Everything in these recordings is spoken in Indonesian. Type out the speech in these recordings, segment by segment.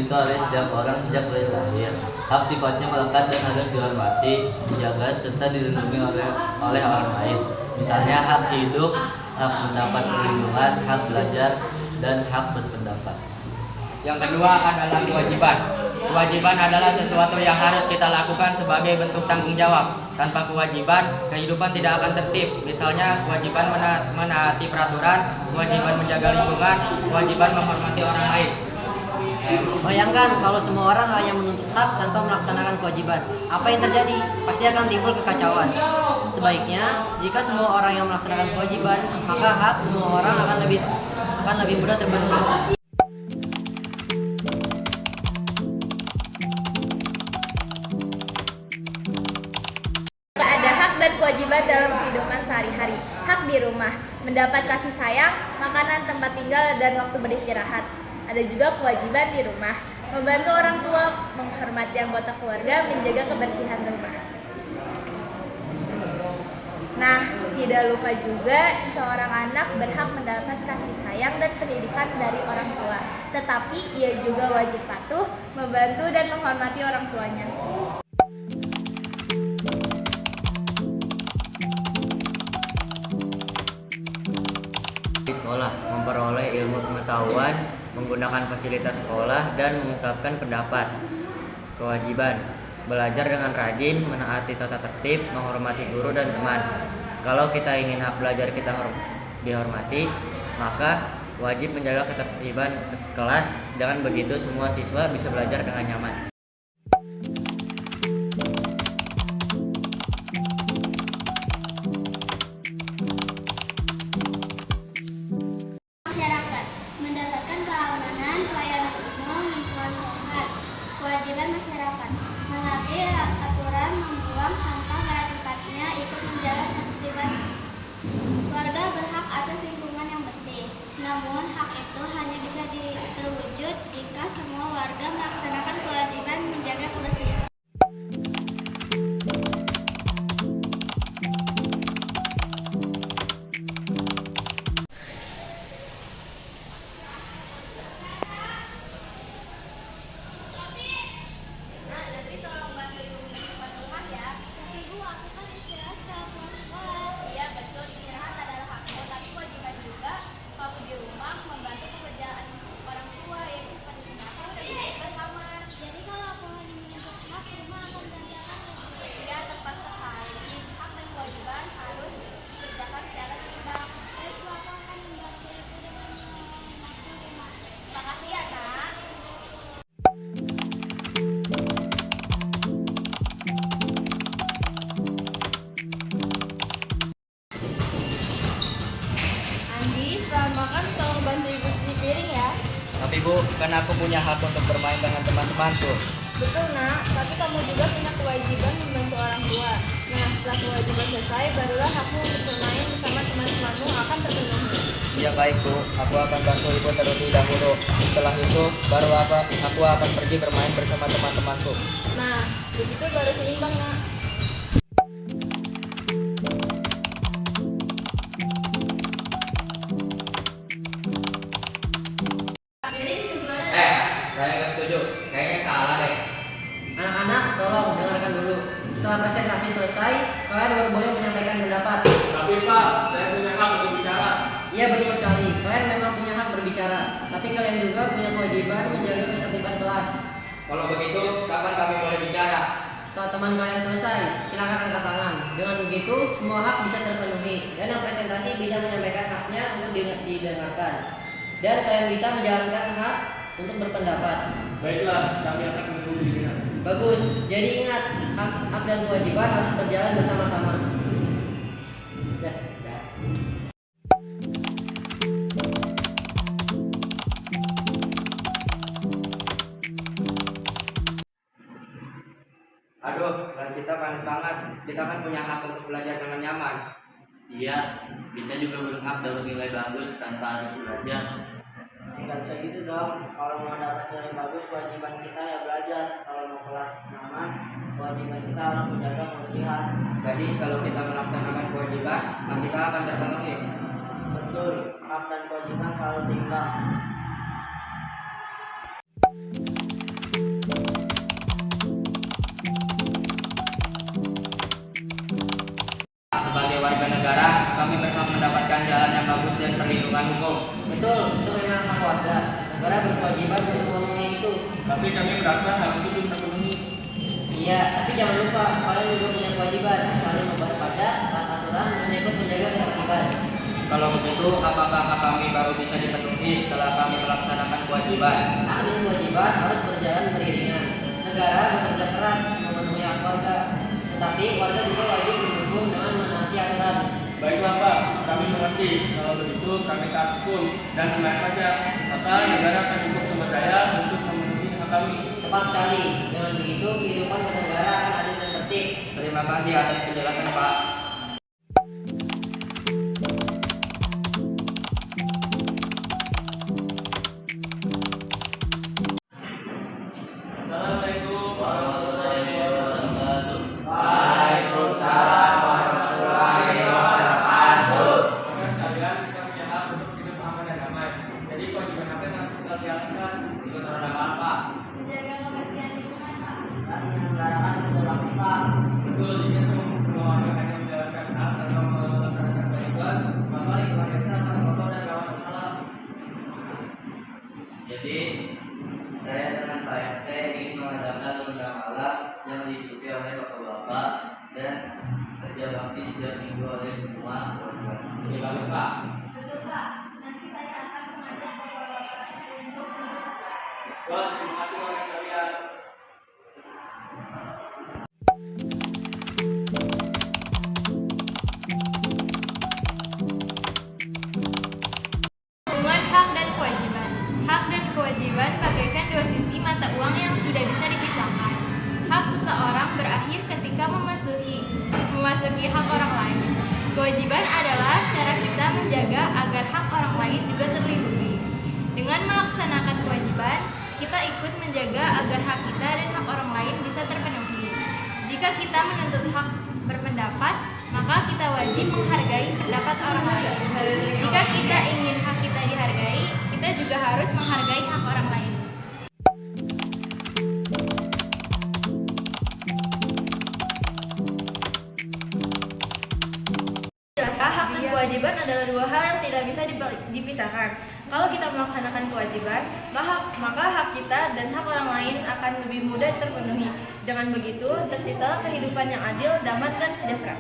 dimiliki oleh setiap orang sejak dari lahir. Hak sifatnya melekat dan harus dihormati, dijaga, serta dilindungi oleh orang lain. Misalnya hak hidup, hak mendapat perlindungan, hak belajar, dan hak berpendapat. Yang kedua adalah kewajiban. Kewajiban adalah sesuatu yang harus kita lakukan sebagai bentuk tanggung jawab. Tanpa kewajiban, kehidupan tidak akan tertib. Misalnya, kewajiban menaati peraturan, kewajiban menjaga lingkungan, kewajiban menghormati orang lain. Bayangkan kalau semua orang hanya menuntut hak tanpa melaksanakan kewajiban. Apa yang terjadi? Pasti akan timbul kekacauan. Sebaiknya, jika semua orang yang melaksanakan kewajiban, maka hak semua orang akan lebih mudah terpenuhi. Ada hak dan kewajiban dalam kehidupan sehari-hari. Hak di rumah, mendapat kasih sayang, makanan, tempat tinggal, dan waktu beristirahat. Ada juga kewajiban di rumah, membantu orang tua, menghormati anggota keluarga, menjaga kebersihan rumah. Nah, tidak lupa juga seorang anak berhak mendapat kasih sayang dan pendidikan dari orang tua. Tetapi ia juga wajib patuh, membantu dan menghormati orang tuanya. Di sekolah, memperoleh ilmu pengetahuan, menggunakan fasilitas sekolah, dan mengungkapkan pendapat. Kewajiban, belajar dengan rajin, menaati tata tertib, menghormati guru dan teman. Kalau kita ingin hak belajar kita dihormati, maka wajib menjaga ketertiban kelas. Dengan begitu semua siswa bisa belajar dengan nyaman. Masyarakat mendapatkan keamanan, pelayanan umum, lingkungan sehat. Kewajiban masyarakat menaati aturan, membuang sampah pada tempatnya, ikut menjaga ketertiban. Warga berhak atas lingkungan yang bersih. Namun hak itu hanya bisa terwujud jika semua warga melaksanakan kewajiban menjaga kebersihan. Setelah makan tolong bantu ibu cuci piring ya. Tapi Bu, kan aku punya hak untuk bermain dengan teman-temanku. Betul nak, tapi kamu juga punya kewajiban membantu orang tua. Nah, setelah kewajiban selesai, barulah hakmu untuk bermain bersama teman-temanmu akan terpenuhi. Iya baik Bu, aku akan bantu Ibu terlebih dahulu. Setelah itu, baru aku akan pergi bermain bersama teman-temanku. Nah, begitu baru seimbang nak. Saya nggak setuju. Kayaknya salah deh. Anak-anak, tolong dengarkan dulu. Setelah presentasi selesai, kalian baru boleh menyampaikan pendapat. Tapi Pak, saya punya hak untuk bicara. Iya betul sekali, kalian memang punya hak berbicara. Tapi kalian juga punya kewajiban menjaga ketertiban kelas. Kalau begitu, kapan kami boleh bicara? Setelah teman kalian selesai, silakan angkat tangan. Dengan begitu, semua hak bisa terpenuhi. Dan yang presentasi bisa menyampaikan haknya untuk didengarkan. Dan kalian bisa menjalankan hak untuk berpendapat. Baiklah, kami akan menunggu pimpinan. Bagus. Jadi ingat, hak dan kewajiban harus berjalan bersama-sama. Ya. Aduh, kelas kita panas banget. Kita kan punya hak untuk belajar dengan nyaman. Iya, kita juga berhak dapat nilai bagus tanpa harus belajar. Nggak bisa gitu dong. Kalau mau dapat nilai bagus, kewajiban kita ya belajar. Kalau mau kelas nyaman, kewajiban kita harus menjaga kebersihan. Jadi kalau kita melaksanakan kewajiban, hak kita akan terpenuhi. Betul, hak dan kewajiban selalu seimbang. perlindungan hukum. Betul, itu memang hak warga. Negara berkewajiban untuk memenuhi itu. Tapi kami merasa hal itu belum terpenuhi. Iya, tapi jangan lupa kalian juga punya kewajiban, misalnya membayar pajak, taat aturan, dan ikut menjaga ketertiban. Kalau begitu, apakah hak kami baru bisa dipenuhi setelah kami melaksanakan kewajiban? Hak dan kewajiban harus berjalan beriringan. Negara bekerja keras memenuhi hak warga, tetapi warga juga wajib mendukung dengan menaati aturan. Baiklah Pak, kami mengerti. Kalau begitu kami taat hukum dan membayar pajak. Maka negara akan cukup sumber daya untuk memenuhi hak kami. Tepat sekali. Dengan begitu kehidupan bernegara akan adil dan tertib. Terima kasih atas penjelasan Pak. Assalamualaikum warahmatullahi wabarakatuh. Rekan sekalian, kita punya hak untuk hidup aman dan damai. Jadi kewajiban apa yang harus kita jalankan? Ikut terhadap apa? Menjaga kebersihan lingkungan, Pak. Dan menyelenggarakan kebijakan kita. Betul, jika semua warga hanya menjalankan hak atau melaksanakan kewajiban, maka lingkungan desa akan kotor dan rawan masalah. Jadi saya dengan Pak RT ingin mengadakan undang alam yang diikuti oleh bapak-bapak dan kerja bakti setiap minggu oleh semua warga. Ini bagus Pak. Betul, Pak. Nanti saya akan mengajak bapak-bapak untuk Wah, terima kasih warga sekalian. Hubungan hak dan kewajiban. Hak dan kewajiban bagaikan dua sisi mata uang yang tidak bisa dipisahkan. Hak seseorang berakhir ketika memasuki hak orang lain. Kewajiban adalah cara kita menjaga agar hak orang lain juga terlindungi. Dengan melaksanakan kewajiban, kita ikut menjaga agar hak kita dan hak orang lain bisa terpenuhi. Jika kita menuntut hak berpendapat, maka kita wajib menghargai pendapat orang lain. Jika kita ingin hak kita dihargai, kita juga harus menghargai hak orang lain. Hak dan kewajiban adalah dua hal yang tidak bisa dipisahkan. Kalau kita melaksanakan kewajiban, maka hak kita dan hak orang lain akan lebih mudah terpenuhi. Dengan begitu, terciptalah kehidupan yang adil, damai, dan sejahtera.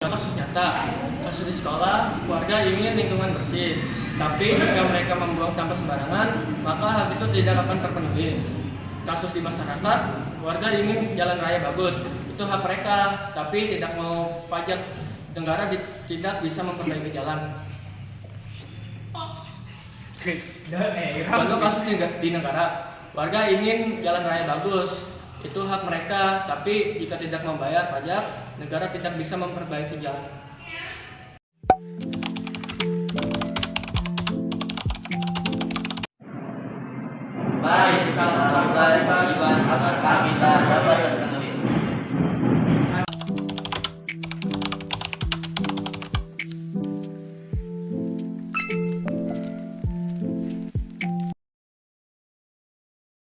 Kasus nyata, kasus di sekolah, warga ingin lingkungan bersih. Tapi jika mereka membuang sampah sembarangan, maka hak itu tidak akan terpenuhi. Kasus di masyarakat, warga ingin jalan raya bagus, itu hak mereka. Tapi tidak mau pajak, negara tidak bisa memperbaiki jalan. Contoh kasus di negara, warga ingin jalan raya bagus, itu hak mereka. Tapi jika tidak membayar pajak, negara tidak bisa memperbaiki jalan. Baik, kita melakukan kewajiban apakah kita dapat